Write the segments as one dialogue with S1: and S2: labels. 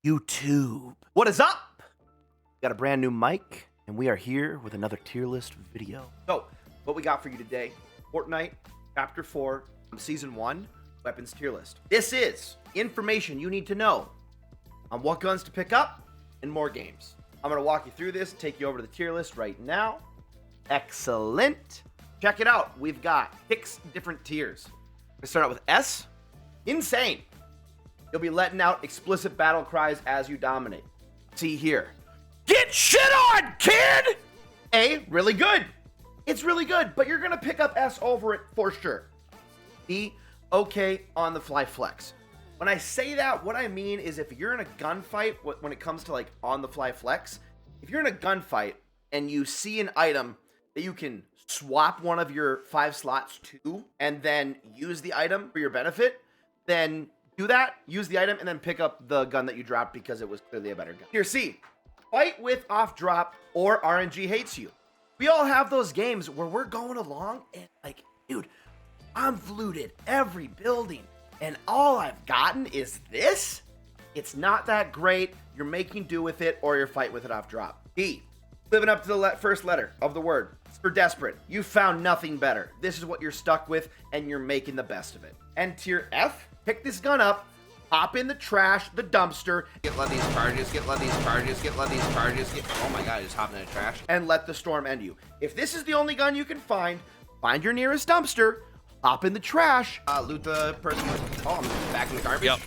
S1: YouTube. What is up? Got a brand new mic, and we are here with another tier list video. So, what we got for you today, Fortnite Chapter 4, Season 1, Weapons Tier List. This is information you need to know on what guns to pick up in more games. I'm going to walk you through this, take you over to the tier list right now. Excellent. Check it out. We've got 6 different tiers. We start out with S. Insane. You'll be letting out explicit battle cries as you dominate. See here. Get shit on, kid! A, really good. It's really good, but you're going to pick up S over it for sure. B, okay on the fly flex. When I say that, what I mean is if you're in a gunfight, when it comes to like on the fly flex, if you're in a gunfight and you see an item that you can swap one of your 5 slots to and then use the item for your benefit, then do that, use the item, and then pick up the gun that you dropped because it was clearly a better gun. Here, C, fight with off drop or RNG hates you. We all have those games where we're going along and like, dude, I've looted every building and all I've gotten is this? It's not that great. You're making do with it or you're fighting with it off drop. D, living up to the first letter of the word. For desperate. You found nothing better. This is what you're stuck with and you're making the best of it. And tier F, pick this gun up, hop in the trash, the dumpster.
S2: Get let these charges, get let these charges, get let these charges, get... Oh my god, I just hopped in the trash.
S1: And let the storm end you. If this is the only gun you can find your nearest dumpster, hop in the trash.
S2: Loot the person with... Oh, I'm back in the garbage.
S1: Yep.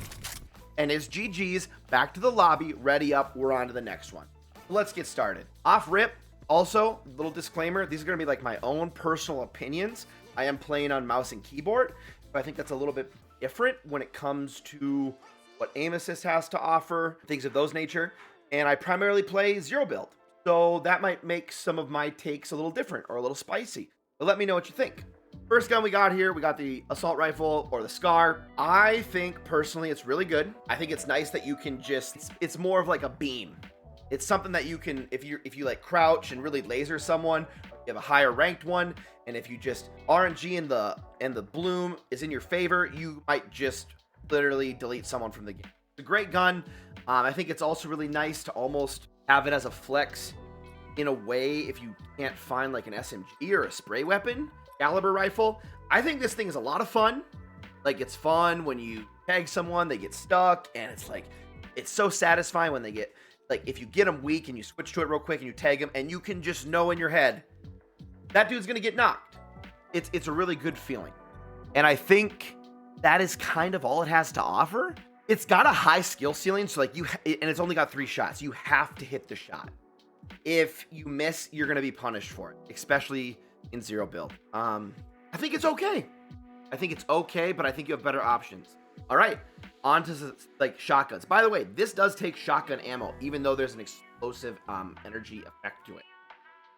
S1: And his GG's, back to the lobby, ready up, we're on to the next one. Let's get started. Off rip, also, little disclaimer, these are gonna be like my own personal opinions. I am playing on mouse and keyboard, but I think that's a little bit different when it comes to what aim assist has to offer, things of those nature. And I primarily play zero build. So that might make some of my takes a little different or a little spicy. But let me know what you think. First gun we got here, we got the assault rifle or the SCAR. I think personally it's really good. I think it's nice that you can just, it's more of like a beam. It's something that you can, if you like crouch and really laser someone, you have a higher ranked one, and if you just RNG and the bloom is in your favor, you might just literally delete someone from the game. It's a great gun. I think it's also really nice to almost have it as a flex in a way if you can't find like an SMG or a spray weapon, caliber rifle. I think this thing is a lot of fun. Like it's fun when you tag someone, they get stuck, and it's like, it's so satisfying when they get, like if you get them weak and you switch to it real quick and you tag them and you can just know in your head that dude's gonna get knocked. It's a really good feeling. And I think that is kind of all it has to offer. It's got a high skill ceiling, so like and it's only got 3 shots. You have to hit the shot. If you miss, you're gonna be punished for it, especially in zero build. I think it's okay. I think it's okay, but I think you have better options. All right, on to like shotguns. By the way, this does take shotgun ammo, even though there's an explosive energy effect to it.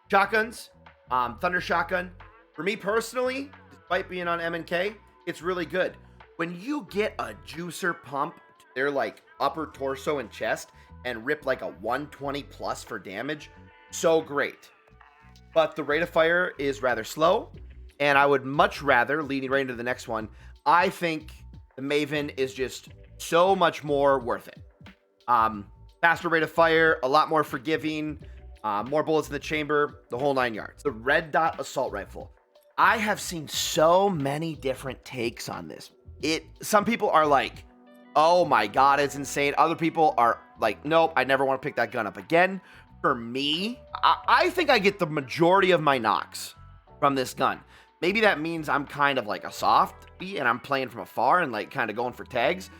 S1: Shotguns, Thunder Shotgun. For me personally, despite being on M&K, it's really good. When you get a juicer pump to their like upper torso and chest and rip like a 120 plus for damage, so great. But the rate of fire is rather slow, and I would much rather, leading right into the next one, I think the Maven is just so much more worth it. Faster rate of fire, a lot more forgiving, more bullets in the chamber, the whole 9 yards. The red dot assault rifle. I have seen so many different takes on this. Some people are like, oh my god, it's insane. Other people are like, nope, I never want to pick that gun up again. For me, I think I get the majority of my knocks from this gun. Maybe that means I'm kind of like a softie and I'm playing from afar and like kind of going for tags.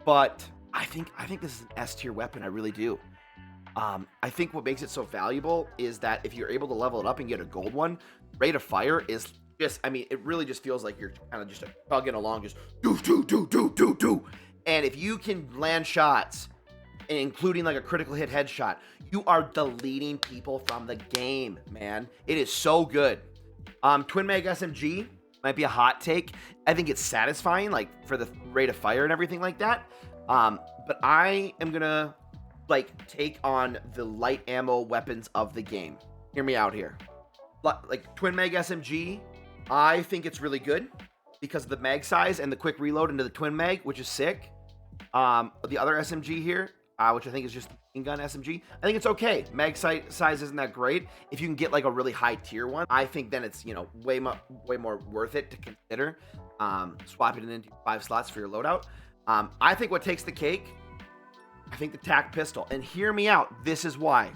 S1: But I think this is an S tier weapon. I really do. I think what makes it so valuable is that if you're able to level it up and get a gold one, rate of fire is just, I mean, it really just feels like you're kind of just chugging along, just do. And if you can land shots, including like a critical hit headshot, you are deleting people from the game, man. It is so good. Twin Mag SMG might be a hot take. I think it's satisfying, like for the rate of fire and everything like that. But I am gonna like take on the light ammo weapons of the game. Hear me out here. Like Twin Mag SMG, I think it's really good because of the mag size and the quick reload into the Twin Mag, which is sick. The other SMG here, which I think is just the machine gun SMG. I think it's okay. Mag size isn't that great. If you can get like a really high tier one, I think then it's, you know, way more worth it to consider swapping it into 5 slots for your loadout. I think what takes the cake, I think the tac pistol. And hear me out. This is why.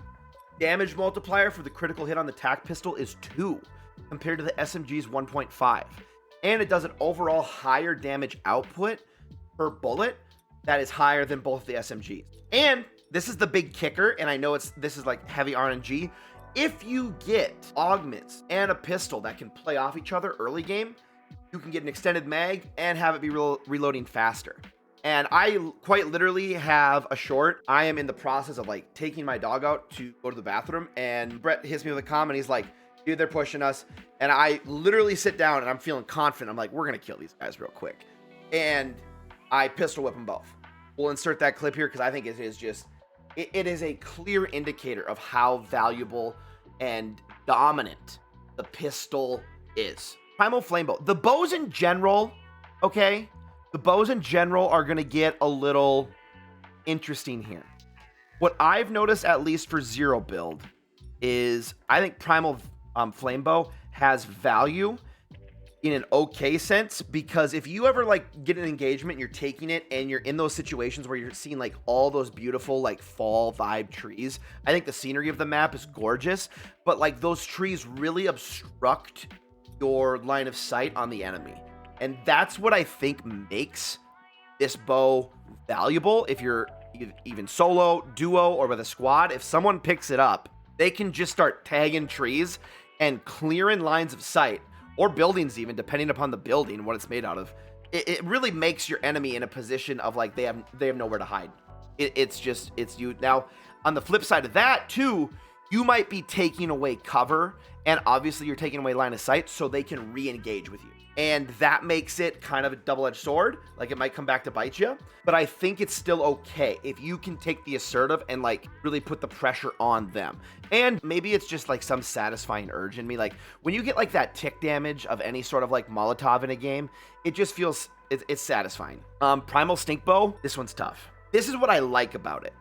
S1: Damage multiplier for the critical hit on the tac pistol is 2 compared to the SMG's 1.5. And it does an overall higher damage output per bullet that is higher than both the SMGs. And this is the big kicker, and I know this is like heavy RNG. If you get augments and a pistol that can play off each other early game, you can get an extended mag and have it be reloading faster. And I quite literally have a short. I am in the process of like taking my dog out to go to the bathroom, and Brett hits me with a comment. He's like, dude, they're pushing us. And I literally sit down and I'm feeling confident. I'm like, we're going to kill these guys real quick. And I pistol whip them both. We'll insert that clip here because I think it is just, it is a clear indicator of how valuable and dominant the pistol is. Primal flame bow. The bows in general, okay? The bows in general are going to get a little interesting here. What I've noticed, at least for zero build, is I think primal flame bow has value in an okay sense, because if you ever like get an engagement and you're taking it and you're in those situations where you're seeing like all those beautiful like fall vibe trees, I think the scenery of the map is gorgeous, but like those trees really obstruct your line of sight on the enemy. And that's what I think makes this bow valuable. If you're even solo, duo, or with a squad, if someone picks it up, they can just start tagging trees and clearing lines of sight, or buildings even, depending upon the building and what it's made out of. It really makes your enemy in a position of like they have nowhere to hide. It's you. Now, on the flip side of that too, you might be taking away cover, and obviously you're taking away line of sight, so they can re-engage with you. And that makes it kind of a double-edged sword. Like, it might come back to bite you, but I think it's still okay if you can take the assertive and like really put the pressure on them. And maybe it's just like some satisfying urge in me. Like when you get like that tick damage of any sort of like Molotov in a game, it just feels, it's satisfying. Primal stink bow, this one's tough. This is what I like about it.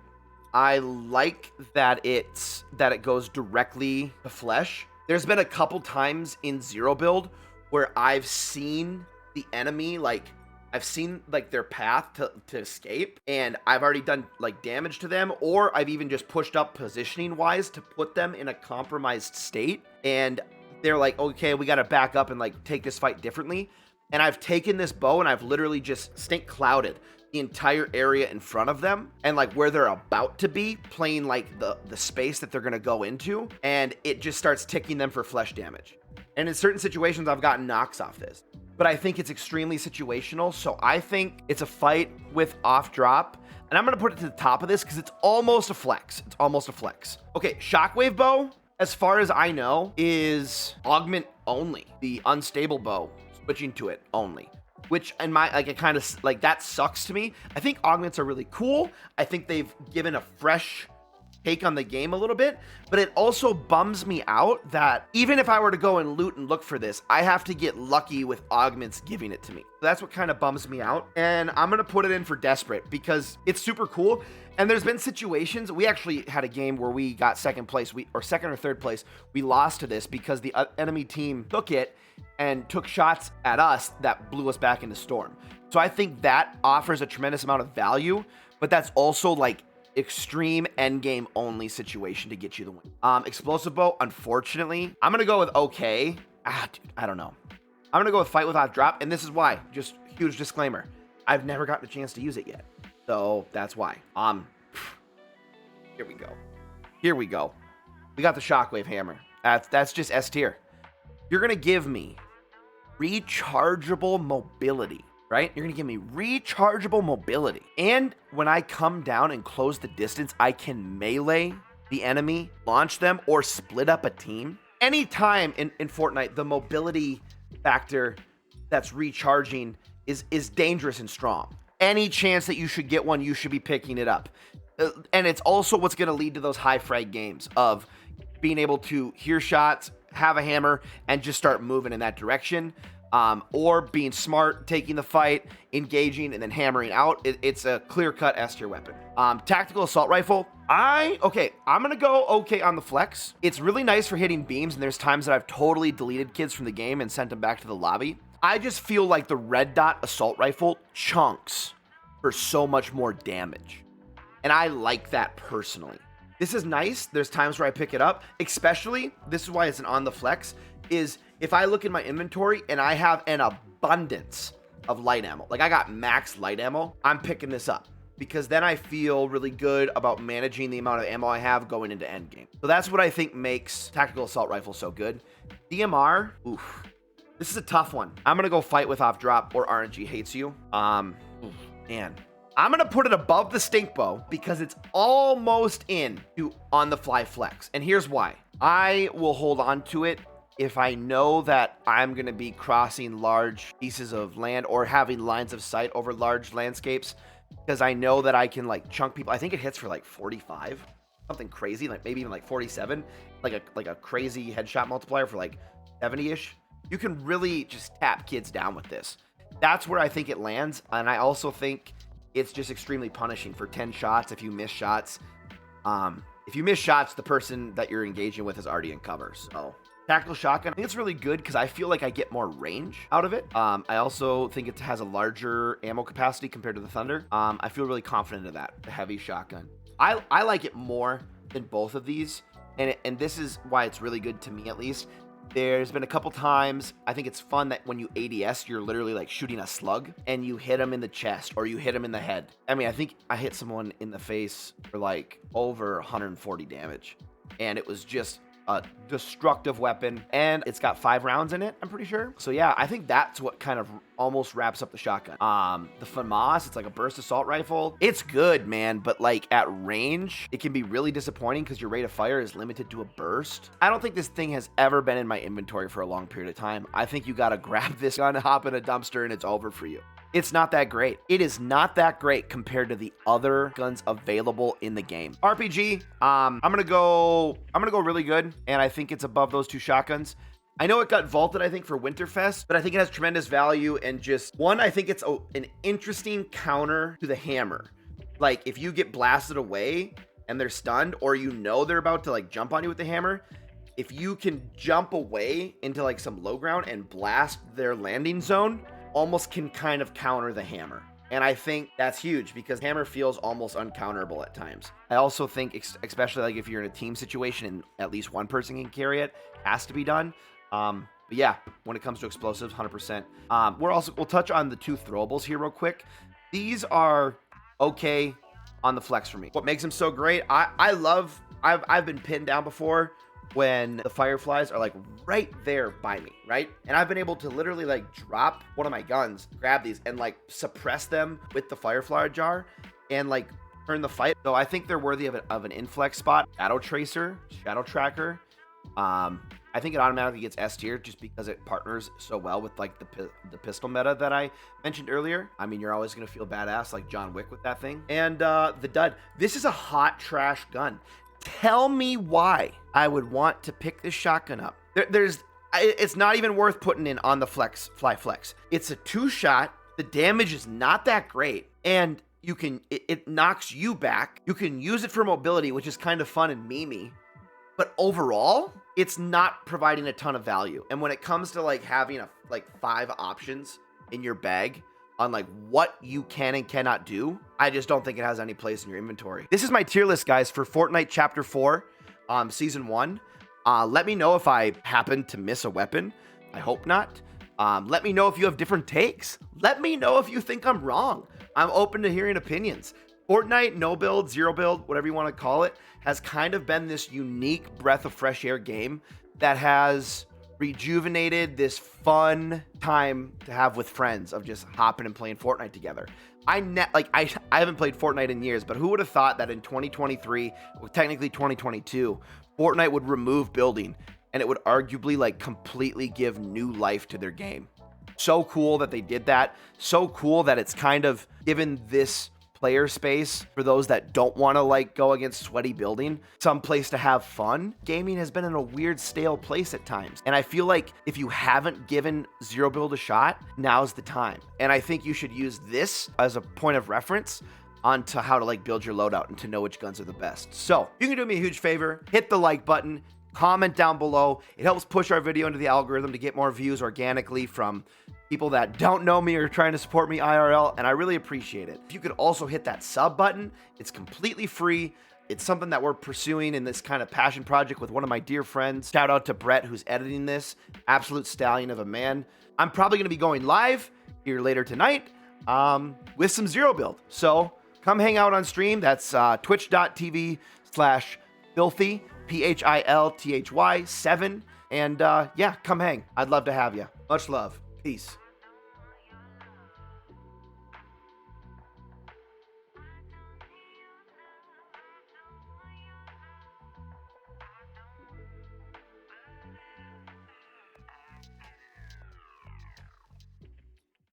S1: I like that it goes directly to flesh. There's been a couple times in zero build where I've seen the enemy, like I've seen like their path to escape, and I've already done like damage to them, or I've even just pushed up positioning wise to put them in a compromised state, and they're like, okay, we got to back up and like take this fight differently. And I've taken this bow and I've literally just stink clouded the entire area in front of them and like where they're about to be, playing like the space that they're going to go into, and it just starts ticking them for flesh damage. And in certain situations, I've gotten knocks off this, but I think it's extremely situational. So I think it's a fight with off drop, and I'm going to put it to the top of this because it's almost a flex. It's almost a flex. Okay, shockwave bow, as far as I know, is augment only. The unstable bow, switching to it only, which in my, like, it kind of like that sucks to me. I think augments are really cool. I think they've given a fresh take on the game a little bit, but it also bums me out that even if I were to go and loot and look for this, I have to get lucky with augments giving it to me. That's what kind of bums me out, and I'm gonna put it in for desperate because it's super cool. And there's been situations, we actually had a game where we got second place, or second or third place. We lost to this because the enemy team took it and took shots at us that blew us back into storm. So I think that offers a tremendous amount of value, but that's also like extreme end game only situation to get you the win. Explosive bow, unfortunately, I'm gonna go with okay. Dude, I don't know. I'm gonna go with fight without drop, and this is why. Just huge disclaimer: I've never gotten a chance to use it yet, so that's why. Here we go. Here we go. We got the shockwave hammer. That's just S tier. You're gonna give me rechargeable mobility. Right? You're gonna give me rechargeable mobility. And when I come down and close the distance, I can melee the enemy, launch them, or split up a team. Anytime in Fortnite, the mobility factor that's recharging is dangerous and strong. Any chance that you should get one, you should be picking it up. And it's also what's gonna lead to those high frag games of being able to hear shots, have a hammer, and just start moving in that direction. Or being smart, taking the fight, engaging, and then hammering out. It's a clear-cut S tier weapon. Tactical assault rifle. I'm gonna go okay on the flex. It's really nice for hitting beams, and there's times that I've totally deleted kids from the game and sent them back to the lobby. I just feel like the red dot assault rifle chunks for so much more damage, and I like that personally. This is nice. There's times where I pick it up, especially, this is why it's an on the flex, is if I look in my inventory and I have an abundance of light ammo, like I got max light ammo, I'm picking this up, because then I feel really good about managing the amount of ammo I have going into endgame. So that's what I think makes tactical assault rifle so good. DMR, oof. This is a tough one. I'm gonna go fight with off drop or RNG hates you. Man. I'm gonna put it above the stink bow because it's almost in to on the fly flex. And here's why. I will hold on to it if I know that I'm gonna be crossing large pieces of land or having lines of sight over large landscapes, because I know that I can like chunk people. I think it hits for like 45, something crazy, like maybe even like 47, like a crazy headshot multiplier for like 70-ish. You can really just tap kids down with this. That's where I think it lands. And I also think it's just extremely punishing for 10 shots if you miss shots. If you miss shots, the person that you're engaging with is already in cover. So tactical shotgun, I think it's really good because I feel like I get more range out of it. I also think it has a larger ammo capacity compared to the Thunder. I feel really confident of that, the heavy shotgun. I like it more than both of these, and this is why it's really good to me, at least. There's been a couple times, I think it's fun that when you ADS, you're literally like shooting a slug and you hit them in the chest or you hit them in the head. I mean, I think I hit someone in the face for like over 140 damage, and it was just a destructive weapon, and it's got 5 rounds in it, I'm pretty sure. So yeah, I think that's what kind of almost wraps up the shotgun. The FAMAS, it's like a burst assault rifle. It's good, man, but like at range, it can be really disappointing because your rate of fire is limited to a burst. I don't think this thing has ever been in my inventory for a long period of time. I think you gotta grab this gun, hop in a dumpster, and it's over for you. It's not that great. It is not that great compared to the other guns available in the game. RPG, I'm gonna go really good, and I think it's above those 2 shotguns. I know it got vaulted, I think, for Winterfest, but I think it has tremendous value, and just one, I think it's an interesting counter to the hammer. Like if you get blasted away and they're stunned, or you know they're about to like jump on you with the hammer, if you can jump away into like some low ground and blast their landing zone, almost can kind of counter the hammer. And I think that's huge because hammer feels almost uncounterable at times. I also think, especially like if you're in a team situation and at least one person can carry it, has to be done. But yeah, when it comes to explosives, 100%. We'll touch on the 2 throwables here real quick. These are okay on the flex for me. What makes them so great? I've been pinned down before when the fireflies are like right there by me, right? And I've been able to literally like drop one of my guns, grab these, and like suppress them with the firefly jar and like turn the fight. So I think they're worthy of an inflex spot. Shadow Tracer, Shadow Tracker. I think it automatically gets S tier just because it partners so well with like the pistol meta that I mentioned earlier. I mean, you're always gonna feel badass like John Wick with that thing. And the dud. This is a hot trash gun. Tell me why I would want to pick this shotgun up. It's not even worth putting in on the fly flex. It's a 2-shot. The damage is not that great, and it knocks you back. You can use it for mobility, which is kind of fun and memey, but overall, it's not providing a ton of value. And when it comes to like having like 5 options in your bag on like what you can and cannot do, I just don't think it has any place in your inventory. This is my tier list, guys, for Fortnite Chapter 4, Season 1. Let me know if I happen to miss a weapon. I hope not. Let me know if you have different takes. Let me know if you think I'm wrong. I'm open to hearing opinions. Fortnite, no build, zero build, whatever you want to call it, has kind of been this unique breath of fresh air game that has rejuvenated this fun time to have with friends of just hopping and playing Fortnite together. I haven't played Fortnite in years, but who would have thought that in 2023, well, technically 2022, Fortnite would remove building and it would arguably like completely give new life to their game. So cool that they did that. So cool that it's kind of given this player space for those that don't want to like go against sweaty building, some place to have fun. Gaming has been in a weird stale place at times, and I feel like if you haven't given zero build a shot, now's the time. And I think you should use this as a point of reference onto how to like build your loadout and to know which guns are the best. So you can do me a huge favor, hit the like button, comment down below. It helps push our video into the algorithm to get more views organically from people that don't know me or trying to support me IRL, and I really appreciate it. If you could also hit that sub button, it's completely free. It's something that we're pursuing in this kind of passion project with one of my dear friends. Shout out to Brett, who's editing this. Absolute stallion of a man. I'm probably going to be going live here later tonight with some Zero Build. So come hang out on stream. That's twitch.tv/filthy, PHILTHY 7. And yeah, come hang. I'd love to have you. Much love. Peace.